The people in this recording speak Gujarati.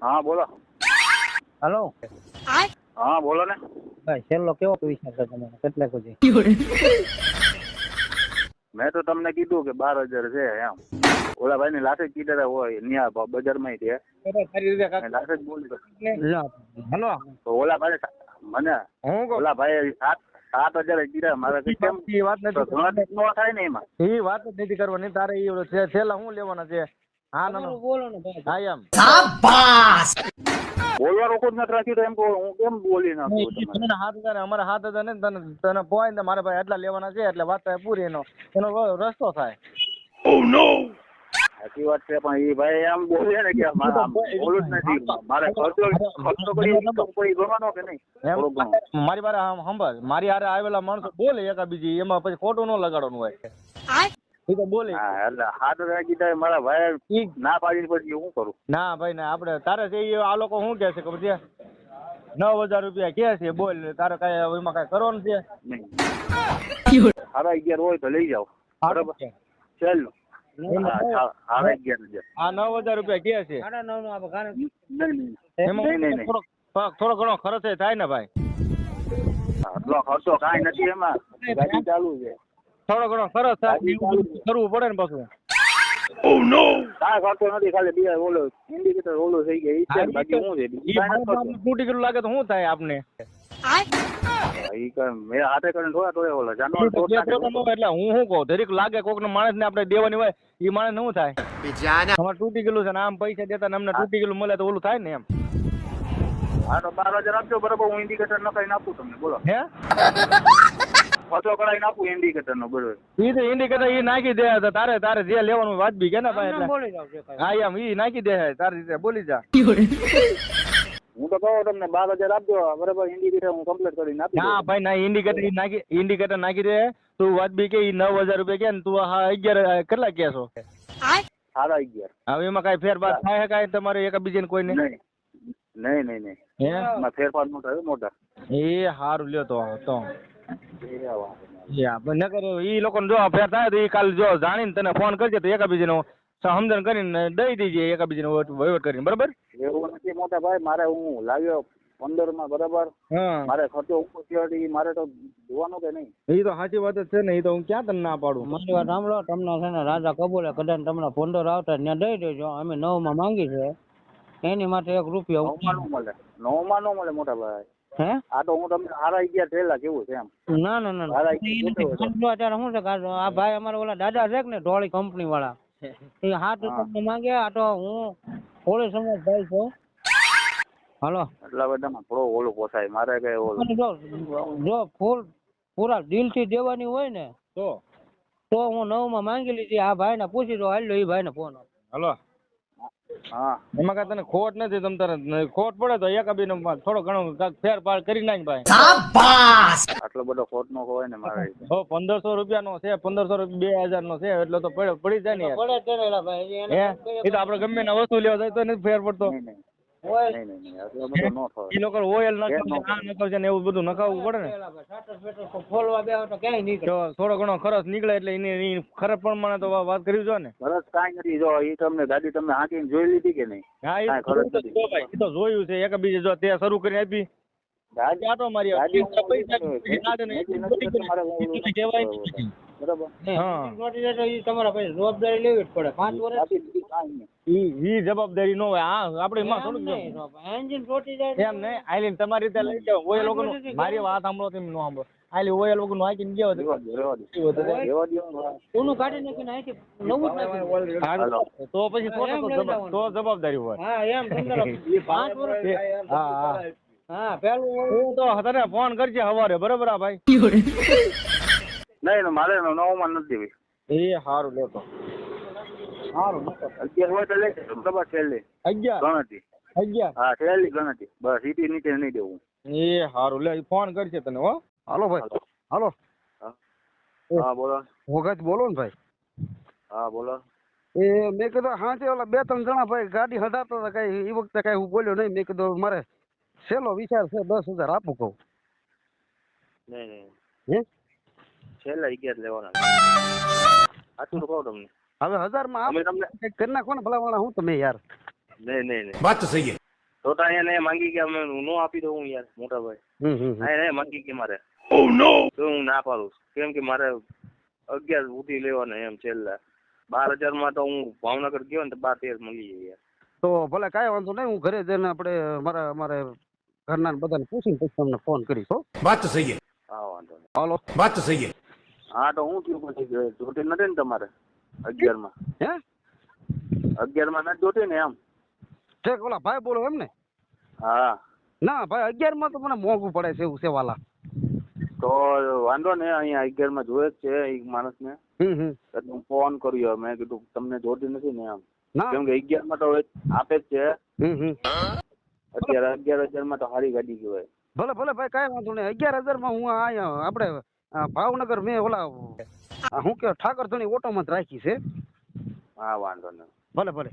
હા બોલો. હાલો હા બોલો ને. ભાઈ છેલ્લો કેવો વિચાર છે તમારો કેટલા સુધી? મેં તો તમને કીધું કે 12,000 છે એમ. ઓલા ભાઈ ની લાઠી કીધા હોય ન્યા બજારમાં છે. લાઠ જ બોલી હાલો તો ઓલા ભાઈ મને હું કહું ઓલા ભાઈ 7,000 કીધા મારે કેમ એ વાત નથી નો થાય ને એમાં. એ વાત જ નથી કરવાની તારે એ છેલ્લા હું લેવાના છે. હા ના બોલો ને ભાઈ. હા એમ બોલવા રોકો જ નથી રાખ્યું તો એમ કહું હું કેમ બોલી નાખું તમને. તને 7,000 અમારા 7,000 ને તને પોઈન્ટ મારે ભાઈ એટલા લેવાના છે એટલે વાત થાય પૂરી એનો રસ્તો થાય. સાચી વાત છે પણ એ ભાઈ એમ બોલે ને કે બોલું જ નથી મારે ખર્ચો કરી કોઈ ગણવાનો કે નહીં. મારી બારે સંભાળ મારી હારે આવેલા માણસો બોલે એકા બીજી એમાં પછી ખોટું ન લગાડવાનું હોય. એ તો બોલે એટલે 7,000 કીધા મારા ભાઈ ના પાડી પછી હું કરું. ના ભાઈ ના આપડે તારે છે આ લોકો શું કે છે ખબર છે 9,000 રૂપિયા કે છે બોલ તારે કઈ એમાં કઈ કરવાનું છે નહીં. 11,500 હોય તો લઈ જાઓ બરાબર ચાલો. આ 9,000 રૂપિયા કે છે એમાં થોડો ઘણો ખર્ચ થાય ને ભાઈ. આટલો ખર્ચો કાંઈ નથી એમાં ગાડી ચાલુ છે. થોડો ઘણો ખર્ચ થાય કરવું પડે ને પાછું. કાંઈ ખર્ચો નથી ખાલી બે ઓલો ઇન્ડિકેટર ઓલો થઈ ગયા બાકી શું છે તૂટી ગયેલું લાગે તો શું થાય આપને મેં હાથે કરીને થોડા ઓલો જાનવર એટલે હું શું કહું દરેક લાગે કોક નો માણસ ને આપણે દેવાની હોય એ માણસ શું થાય અમારે તૂટી ગયેલું છે ને આમ પૈસા દેતા ને અમને તૂટી ગયેલું મળે તો ઓલું થાય ને એમ. હા તો 12,000 આપજો બરોબર હું ઇન્ડિકેટર નખાઈને આપું તમને બોલો. હે ખર્ચો કરાવીને આપું ઇન્ડિકેટર નો બરોબર. ઈ તો ઇન્ડિકેટર ઈ નાખી દે તારે જે લેવાનું વાજબી કે ને ભાઈ એટલે હા એમ ઈ નાખી દે તારી રીતે બોલી જા. હું તો કહું તમને 12,000 આપજો બરાબર ઇન્ડિકેટર હું કમ્પ્લીટ કરીને આપી. હા ભાઈ ના ઇન્ડિકેટર નાખી દે તું વાજબી કે 9,000 રૂપિયા કે ને તું 11 કેટલા કે છો? 11,500. હવે એમાં કઈ ફેરફાર થાય કાંઈ તમારે એક બીજાને કોઈ નહીં? નહીં એમાં ફેરફાર નો થાય મોટા. એ સારું લ્યો તો નકર ઈ લોકોને જો ફેર થાય તો ઈ કાલ જો જાણીને તને ફોન કરજે તો એકાબીજાનો સમજણ કરીને દઈ દીજે એકાબીજાને વહીવટ કરીને બરાબર. એવું નથી મોટા ભાઈ મારે હું લાવ્યો 15 માં બરાબર મારે ખર્ચો ઉપર થયો મારે તો જોવાનું કે નહીં. એ તો સાચી વાત જ છે ને એ તો હું ક્યાં તને ના પાડું. મારી વાત સાંભળો તમને છે ને રાજા કબૂલે કદાચ તમને 15 આવતા ત્યાં દઈ દેજો અમે 9 માં માંગી છે એની માટે 1 રૂપિયા 9 માં ન મળે મોટા ભાઈ. હે આ તો હું તમને 11,500 થયેલા કેવું છે એમ. ના અત્યારે શું છે આ ભાઈ અમારા ઓલા દાદા છે ને ઢોળી કંપની વાળા એ 7 રૂપિયા માંગે આ તો હું થોડી સમજ ભાઈ છું. હાલો એટલા બધામાં થોડો ઓલું પોસાય મારે કઈ ઓલું જો પૂરા દિલ થી દેવાની હોય ને તો હું 9 માં માંગી લીધી. આ ભાઈ ને પૂછી દો હાલ એ ભાઈ ને ફોન. હાલો હા એમાં કઈ તને ખોટ નથી તમ તારે ખોટ પડે તો એકાબીને થોડો ઘણો ફેરફાર કરી નાખ ભાઈ. આટલો બધો ખોટ નો હોય ને મારે 1,500 રૂપિયા નો છે 1,500 રૂપિયા 2,000 નો છે એટલે તો પડી જાય ને એ તો આપડે ગમે ના વસ્તુ લેવા જાય તો નથી ફેર પડતો. એ લોકો ઓઇલ નખાવશે ને એવું બધું નખાવવું પડે ને થોડો ઘણો ખર્ચ નીકળે એટલે એની ખરાબ પ્રમાણે તો વાત કરવી જોઈએ ને. ખર્ચ કાંઈ નથી જો એ તમને ગાડી તમે હાંકીને જોઈ લીધી કે નહીં? હા એ તો જોયું છે એકબીજે જો તે શરૂ કરી આપી આટો મારી તમારા પાસે જવાબદારી લેવી જ પડે 5 વર્ષ ઈ જવાબદારી નો હોય. હા આપડે એમાં થોડુંક એન્જિન તૂટી જાય એમ નહીં આઈલીન તમારી રીતે લઈ જાવ ઓય લોકો મારી વાત સાંભળો તમે નો સાંભળો આઈલી ઓય લોકો નું હાકીને ગયો કોનું કાઢી નાખીને આઈથી નવું તો પછી તો જવાબદારી હોય. હા એમ 5 વર્ષ હા પેલું હું તો તને ફોન કરજે સવારે બરોબર આ ભાઈ. નહીં મારે 9 માં નથી. એ સારું લેતો સારું 11 હોય તો લઈ બરાબર છેલ્લી 11 ગણતરી 11 હા છેલ્લી ગણતરી બસ સીટી નીચે નહીં દેવું. એ સારું લે ફોન કરશે તને હો. હાલો ભાઈ હાલો હા બોલો વખત બોલો ને ભાઈ. હા બોલો. એ મેં કીધું હા છે ઓલા 2-3 જણા ભાઈ ગાડી હટાતા હતા કઈ એ વખતે કઈ હું બોલ્યો નહીં. મેં કીધું મારે છેલ્લો વિચાર છે 10,000 આપું કહું. નહીં છેલ્લા 11 લેવાના સાચું તો કહું તમને. હવે 1000 માં અમે તમને કરી નાખો ને ભલા વાળા હું તમે યાર. નહીં વાત તો સહી છે. તો અહીંયા માંગી કે અમે નો આપી દઉં હું યાર મોટા ભાઈ. અહીંયા માંગી કે મારે તો હું ના પાડું કેમ કે મારે 11 ઉઠી લેવાના એમ છેલ્લા 12,000 માં તો હું ભાવનગર ગયો ને તો 12-13 મળી જાય યાર. તો ભલે કાંઈ વાંધો નહીં, હું ઘરે જઈને આપણે અમારે ઘરના બધાને પૂછીને પછી તમને ફોન કરીશ હો. વાત તો સહી. હા વાંધો નહીં. હાલો. વાત તો સહી. હા તો હું થયું પછી જોતી નથી ને તમારે 11 માં? હે 11 માં નથી જોતી ને એમ? ઠેક ઓલા ભાઈ બોલો એમ ને? હા. ના ભાઈ 11 માં તો મને મોંઘું પડે છે એવું છે વાલા. તો વાંધો ને અહીંયા 11 માં જોયે જ છે એક માણસ ને. એટલે હું ફોન કર્યો મેં કીધું તમને જોતી નથી ને એમ. ના કેમ કે 11 માં તો આપે જ છે. અત્યારે 11,000 માં તો સારી ગાડી કહેવાય. ભલે ભલે ભાઈ કાંઈ વાંધો નહીં. 11,000 માં હું અહીંયા આપણે ભાવનગર મેં ઓલા શું કે ઠાકર ધણી ઓટોમાં જ રાખી છે. હા વાંધો નહીં. ભલે ભલે.